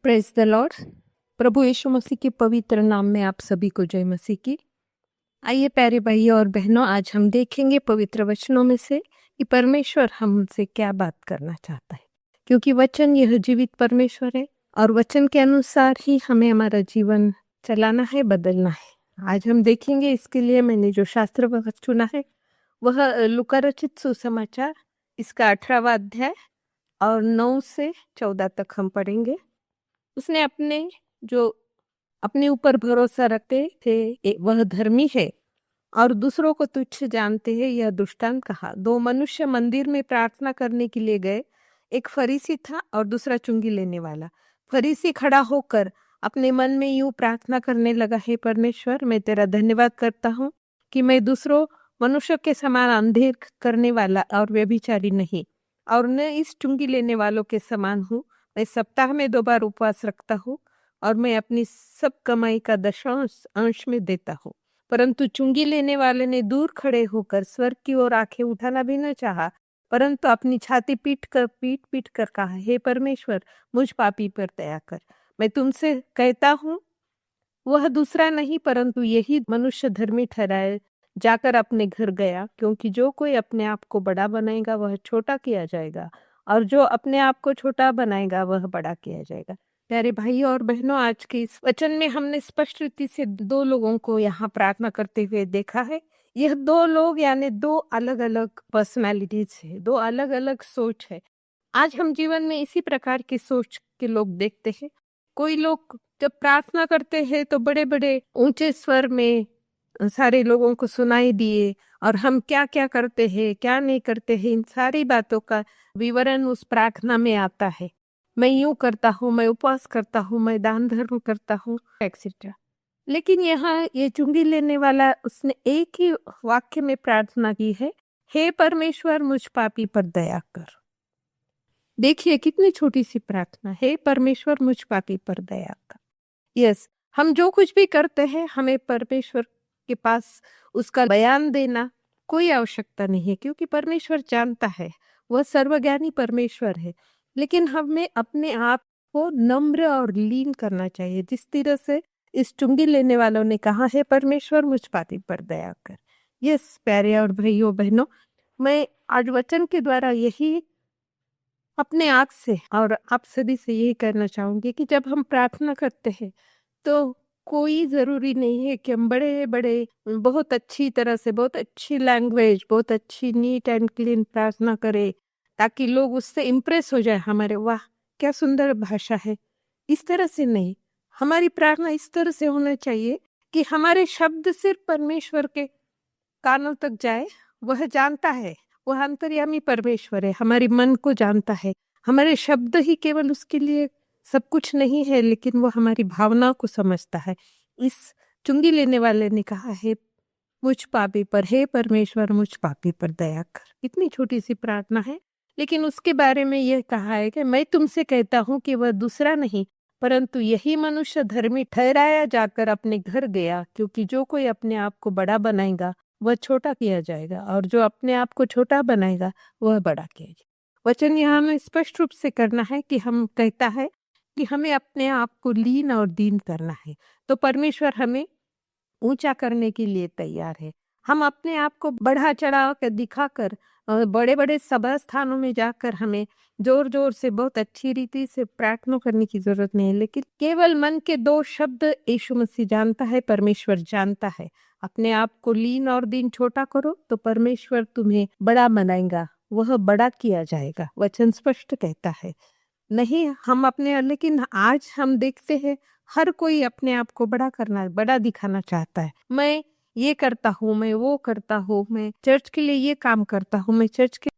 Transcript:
Praise the Lord. प्रभु यीशु मसीह के पवित्र नाम में आप सभी को जय मसीह की। आइए प्यारे भाइयों और बहनों, आज हम देखेंगे पवित्र वचनों में से कि परमेश्वर हमसे क्या बात करना चाहता है, क्योंकि वचन यह जीवित परमेश्वर है और वचन के अनुसार ही हमें हमारा जीवन चलाना है, बदलना है। आज हम देखेंगे, इसके लिए मैंने जो शास्त्र वह चुना है वह लूका रचित सुसमाचार, इसका 18वां अध्याय और 9 से 14 तक हम पढ़ेंगे। उसने अपने ऊपर भरोसा रखते थे वह धर्मी है और दूसरों को तुच्छ जानते हैं, यह दृष्टांत कहा। 2 मनुष्य मंदिर में प्रार्थना करने के लिए गए। एक फरीसी था और दूसरा चुंगी लेने वाला। फरीसी खड़ा होकर अपने मन में यूं प्रार्थना करने लगा, हे परमेश्वर, मैं तेरा धन्यवाद करता हूँ कि मैं दूसरों मनुष्य के समान अंधेर करने वाला और व्यभिचारी नहीं, और न इस चुंगी लेने वालों के समान हूँ। मैं सप्ताह में 2 बार उपवास रखता हूँ और मैं अपनी सब कमाई का 10वां अंश में देता हूँ। परंतु चुंगी लेने वाले ने दूर खड़े होकर स्वर्ग की ओर आंखें उठाना भी न चाहा, परंतु अपनी छाती पीट पीट कर कहा, हे परमेश्वर, मुझ पापी पर दया कर। मैं तुमसे कहता हूँ, वह दूसरा नहीं परंतु यही मनुष्य धर्मी ठहराए जाकर अपने घर गया, क्योंकि जो कोई अपने आप को बड़ा बनाएगा वह छोटा किया जाएगा, और जो अपने आप को छोटा बनाएगा वह बड़ा किया जाएगा। प्यारे भाइयों और बहनों, आज के इस वचन में हमने स्पष्ट रीति से 2 लोगों को यहाँ प्रार्थना करते हुए देखा है। यह 2 लोग यानी 2 अलग अलग पर्सनैलिटीज है, 2 अलग अलग सोच है। आज हम जीवन में इसी प्रकार की सोच के लोग देखते हैं। कोई लोग जब प्रार्थना करते हैं तो बड़े बड़े ऊंचे स्वर में सारे लोगों को सुनाई दिए, और हम क्या क्या करते हैं क्या नहीं करते हैं, इन सारी बातों का विवरण उस प्रार्थना में आता है। मैं यूं करता हूँ, मैं उपवास करता हूँ, मैं दान धर्म करता हूँ, एक्सेट्रा। लेकिन यहाँ ये चुंगी लेने वाला, उसने एक ही वाक्य में प्रार्थना की है, हे परमेश्वर, मुझ पापी पर दया कर। देखिए कितनी छोटी सी प्रार्थना, हे परमेश्वर, मुझ पापी पर दया कर। यस, हम जो कुछ भी करते हैं हमें परमेश्वर के पास उसका बयान देना कोई आवश्यकता नहीं है, क्योंकि परमेश्वर जानता है, वह सर्वज्ञानी परमेश्वर है। लेकिन हमें अपने आप को नम्र और लीन करना चाहिए, जिस तरह से इस चुंगी लेने वालों ने कहा है, परमेश्वर, मुझ पापी पर दया कर। यस प्यारे और भाइयों बहनों, मैं आज वचन के द्वारा यही अपने आप से और आप सभी से यही करना चाहूंगी कि जब हम प्रार्थना करते हैं तो कोई जरूरी नहीं है कि हम बड़े बड़े बहुत अच्छी तरह से, बहुत अच्छी लैंग्वेज, बहुत अच्छी नीट एंड क्लीन प्रार्थना करें ताकि लोग उससे इम्प्रेस हो जाए, हमारे वाह क्या सुंदर भाषा है। इस तरह से नहीं, हमारी प्रार्थना इस तरह से होना चाहिए कि हमारे शब्द सिर्फ परमेश्वर के कानों तक जाए। वह जानता है, वह अंतर्यामी परमेश्वर है, हमारे मन को जानता है। हमारे शब्द ही केवल उसके लिए सब कुछ नहीं है, लेकिन वो हमारी भावना को समझता है। इस चुंगी लेने वाले ने कहा है, मुझ पापी पर, हे परमेश्वर, मुझ पापी पर दया कर। कितनी छोटी सी प्रार्थना है, लेकिन उसके बारे में यह कहा है कि मैं तुमसे कहता हूँ कि वह दूसरा नहीं परंतु यही मनुष्य धर्मी ठहराया जाकर अपने घर गया, क्योंकि जो कोई अपने आप को बड़ा बनाएगा वह छोटा किया जाएगा, और जो अपने आप को छोटा बनाएगा वह बड़ा किया जाएगा। वचन यहाँ हमें स्पष्ट रूप से करना है कि हम कहता है कि हमें अपने आप को लीन और दीन करना है, तो परमेश्वर हमें ऊंचा करने के लिए तैयार है। हम अपने आप को बढ़ा चढ़ा कर दिखाकर बड़े बड़े सभा स्थानों में जाकर हमें जोर जोर से बहुत अच्छी रीति से प्रार्थना करने की जरूरत नहीं है, लेकिन केवल मन के 2 शब्द यीशु मसीह जानता है, परमेश्वर जानता है। अपने आप को लीन और दीन छोटा करो तो परमेश्वर तुम्हें बड़ा बनाएगा, वह बड़ा किया जाएगा। वचन स्पष्ट कहता है। नहीं हम अपने, लेकिन आज हम देखते हैं हर कोई अपने आप को बड़ा करना, बड़ा दिखाना चाहता है। मैं ये करता हूँ, मैं वो करता हूँ, मैं चर्च के लिए ये काम करता हूँ, मैं चर्च के